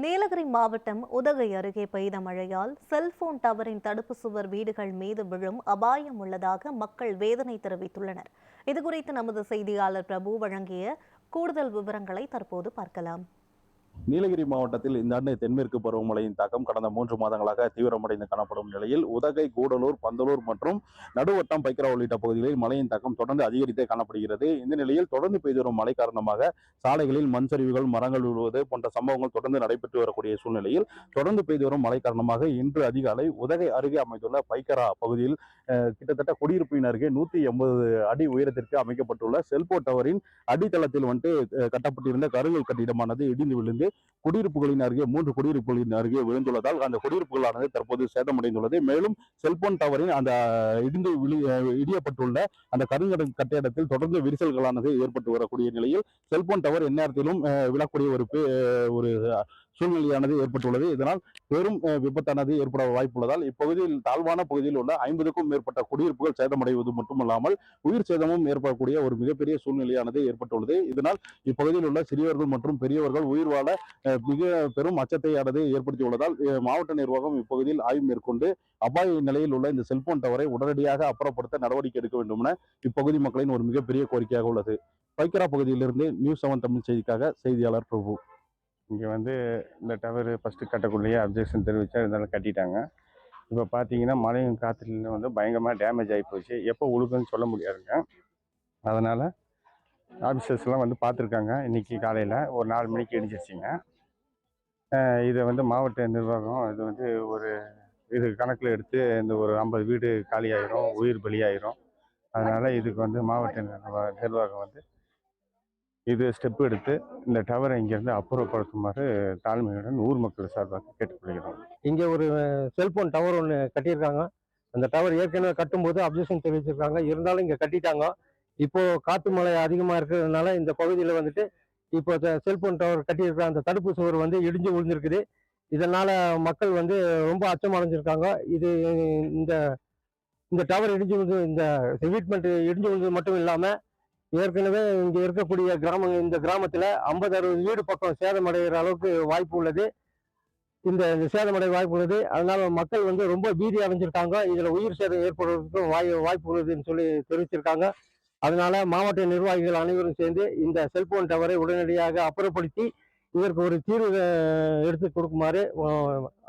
நீலகிரி மாவட்டம் உதகை அருகே பெய்த மழையால் செல்போன் டவரின் தடுப்பு சுவர் வீடுகள் மீது விழும் அபாயம் உள்ளதாக மக்கள் வேதனை தெரிவித்துள்ளனர். இதுகுறித்து நமது செய்தியாளர் பிரபு வழங்கிய கூடுதல் விவரங்களை தற்போது பார்க்கலாம். நீலகிரி மாவட்டத்தில் இந்த ஆண்டு தென்மேற்கு பருவமழையின் தாக்கம் கடந்த 3 மாதங்களாக தீவிரமடைந்து காணப்படும் நிலையில் உதகை, கூடலூர், பந்தலூர் மற்றும் நடுவட்டம், பைக்கரா உள்ளிட்ட பகுதிகளில் மழையின் தாக்கம் தொடர்ந்து அதிகரித்தே காணப்படுகிறது. இந்த நிலையில் தொடர்ந்து பெய்து வரும் மழை காரணமாக சாலைகளில் மண் சரிவுகள், மரங்கள் விழுவது போன்ற சம்பவங்கள் தொடர்ந்து நடைபெற்று வரக்கூடிய சூழ்நிலையில் தொடர்ந்து பெய்து வரும் மழை காரணமாக இன்று அதிகாலை உதகை அருகே அமைந்துள்ள பைக்கரா பகுதியில் கிட்டத்தட்ட குடியிருப்பின் அருகே 180 அடி உயரத்திற்கு அமைக்கப்பட்டுள்ள செல்போன் டவரின் அடித்தளத்தில் கட்டப்பட்டிருந்த கருங்கல் கட்டிடமானது இடிந்து விழுந்து குடியிருப்புகளின் அருகே 3 குடியிருப்புகளின் அருகே விழுந்துள்ளதால் அந்த குடியிருப்புகளானது தற்போது சேதமடைந்துள்ளது. மேலும் செல்போன் டவரின் அந்த இடியப்பட்டுள்ள அந்த கருங்கல் கட்டிடத்தில் தொடர்ந்து விரிசல்களானது ஏற்பட்டு வரக்கூடிய நிலையில் செல்போன் டவர் எந்நேரத்திலும் விழக்கூடிய ஒரு சூழ்நிலையானது ஏற்பட்டுள்ளது. இதனால் பெரும் விபத்தானது ஏற்பட வாய்ப்புள்ளதால் இப்பகுதியில் தாழ்வான பகுதியில் உள்ள 50க்கும் மேற்பட்ட குடியிருப்புகள் சேதமடைவது மட்டுமல்லாமல் உயிர் சேதமும் ஏற்படக்கூடிய ஒரு மிகப்பெரிய சூழ்நிலையானது ஏற்பட்டுள்ளது. இதனால் இப்பகுதியில் உள்ள சிறியவர்கள் மற்றும் பெரியவர்கள் உயிர் வாழ மிக பெரும் அச்சத்தையானது ஏற்படுத்தியுள்ளதால் மாவட்ட நிர்வாகம் இப்பகுதியில் ஆய்வு மேற்கொண்டு அபாய நிலையில் உள்ள இந்த செல்போன் டவரை உடனடியாக அப்புறப்படுத்த நடவடிக்கை எடுக்க வேண்டும் என இப்பகுதி மக்களின் ஒரு மிகப்பெரிய கோரிக்கையாக உள்ளது. பைக்கரா பகுதியிலிருந்து நியூஸ் 7 தமிழ் செய்திக்காக செய்தியாளர் பிரபு. இங்கே இந்த டவர் ஃபஸ்ட்டு கட்டக்குள்ளேயே அப்ஜெக்ஷன் தெரிவித்தா இருந்தாலும் கட்டிட்டாங்க. இப்போ பார்த்தீங்கன்னா மழையும் காற்றுலையும் பயங்கரமாக டேமேஜ் ஆகி போச்சு. எப்போ உழுக்குன்னு சொல்ல முடியாதுங்க. அதனால் ஆஃபீஸர்ஸ்லாம் பார்த்துருக்காங்க. இன்றைக்கி காலையில் ஒரு 4 மணிக்கு இடிச்சிருச்சிங்க. இதை மாவட்ட நிர்வாகம் இது கணக்கில் எடுத்து இந்த ஒரு 50 வீடு காலியாயிரும், உயிர் பலியாயிரும். அதனால் இதுக்கு மாவட்ட நிர்வாகம் இது ஸ்டெப் எடுத்து இந்த டவரை இங்கேருந்து அப்புறப்படுத்துமாறு தாழ்மையுடன் ஊர் மக்கள் சார்பாக கேட்டுக்கொள்கிறோம். இங்கே ஒரு செல்போன் டவர் ஒன்று கட்டியிருக்காங்க. அந்த டவர் ஏற்கனவே கட்டும்போது அப்ஜெக்ஷன் தெரிவிச்சிருக்காங்க. இருந்தாலும் இங்கே கட்டிட்டாங்க. இப்போ காற்று மழை அதிகமாக இருக்கிறதுனால இந்த பகுதியில் இப்போ செல்போன் டவர் கட்டியிருக்கிற அந்த தடுப்பு சுவர் இடிஞ்சு விழுந்திருக்குது. இதனால மக்கள் ரொம்ப அச்சம் அடைஞ்சிருக்காங்க. இது இந்த இந்த டவர் இடிஞ்சு விழுந்து இந்த ட்ரீட்மெண்ட் இடிஞ்சு விழுந்தது மட்டும் இல்லாமல் ஏற்கனவே இங்கே இருக்கக்கூடிய இந்த கிராமத்தில் 50-60 வீடு பக்கம் சேதமடைகிற அளவுக்கு வாய்ப்பு உள்ளது. இந்த சேதமடைய வாய்ப்பு உள்ளது. அதனால மக்கள் ரொம்ப பீதி அடைஞ்சிருக்காங்க. இதில் உயிர் சேதம் ஏற்படுவதற்கும் வாய்ப்பு உள்ளதுன்னு சொல்லி தெரிவிச்சிருக்காங்க. அதனால மாவட்ட நிர்வாகிகள் அனைவரும் சேர்ந்து இந்த செல்போன் டவரை உடனடியாக அப்புறப்படுத்தி இதற்கு ஒரு தீர்வு எடுத்து கொடுக்குமாறு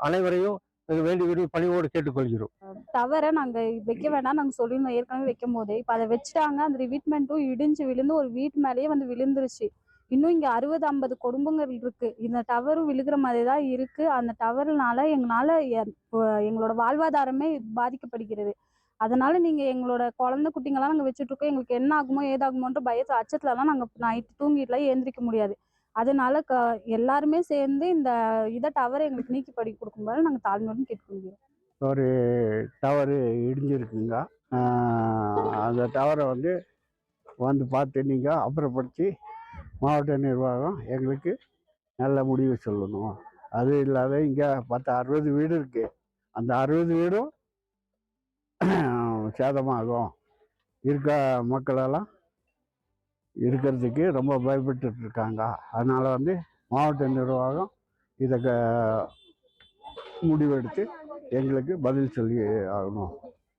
அனைவரையும் வேண்டி பணியோடு கேட்டுக்கொள்கிறோம். தவிர நாங்க வைக்க வேண்டாம் நாங்க சொல்லியிருந்தோம் ஏற்கனவே வைக்கும் போதே. இப்ப அதை வச்சுட்டாங்க. அந்த ரிவீட்மெண்ட்டும் இடிஞ்சு விழுந்து ஒரு வீட்டு மேலேயே விழுந்துருச்சு. இன்னும் இங்க 60-50 குடும்பங்கள் இருக்கு. இந்த டவரும் விழுகிற மாதிரி தான் இருக்கு. அந்த டவர்னால எங்களோட வாழ்வாதாரமே பாதிக்கப்படுகிறது. அதனால நீங்க எங்களோட குழந்தை குட்டிங்கெல்லாம் நாங்க வச்சுட்டு இருக்கோம். எங்களுக்கு என்ன ஆகுமோ ஏதாகுமோன்ற பயத்து அச்சத்துலலாம் நாங்க நைட்டு தூங்கிட்டுல ஏந்திரிக்க முடியாது. அதனால எல்லாருமே சேர்ந்து இந்த டவரை எங்களுக்கு நீக்கி படி கொடுக்கும்போது நாங்கள் தாழ்மையுடன் கேட்டுக்கொள்கிறோம். ஒரு டவரு இடிஞ்சிருக்குங்க. அந்த டவரை பார்த்து நீங்கள் அப்புறப்படுத்தி மாவட்ட நிர்வாகம் எங்களுக்கு நல்ல முடிவு சொல்லணும். அது இல்லாத இங்கே 60 வீடு இருக்குது. அந்த 60 வீடும் சேதமாகும். இருக்க மக்களெல்லாம் இருக்கிறதுக்கு ரொம்ப பயப்பட்டு இருக்காங்க. அதனால் மாவட்ட நிர்வாகம் இதை முடிவெடுத்து எங்களுக்கு பதில் சொல்லி ஆகணும்.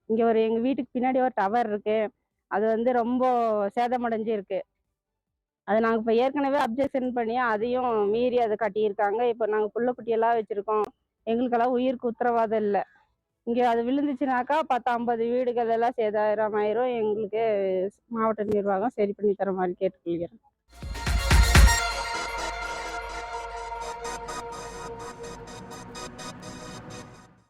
இங்கே எங்கள் வீட்டுக்கு பின்னாடி ஒரு டவர் இருக்கு. அது ரொம்ப சேதமடைஞ்சு இருக்கு. அது நாங்கள் இப்போ ஏற்கனவே அப்ஜெக்ஷன் பண்ணி அதையும் மீறி அதை கட்டியிருக்காங்க. இப்போ நாங்கள் புள்ள குட்டியெல்லாம் வச்சுருக்கோம். எங்களுக்கெல்லாம் உயிருக்கு உத்தரவாதம் இல்லை. இங்கே அது விழுந்துச்சுனாக்கா 10-50 வீடுகள் எல்லாம் சேதாரம் ஆயிரும். எங்களுக்கு மாவட்ட நிர்வாகம் சரி பண்ணி தர மாதிரி கேட்டுக்கொள்கிறேன்.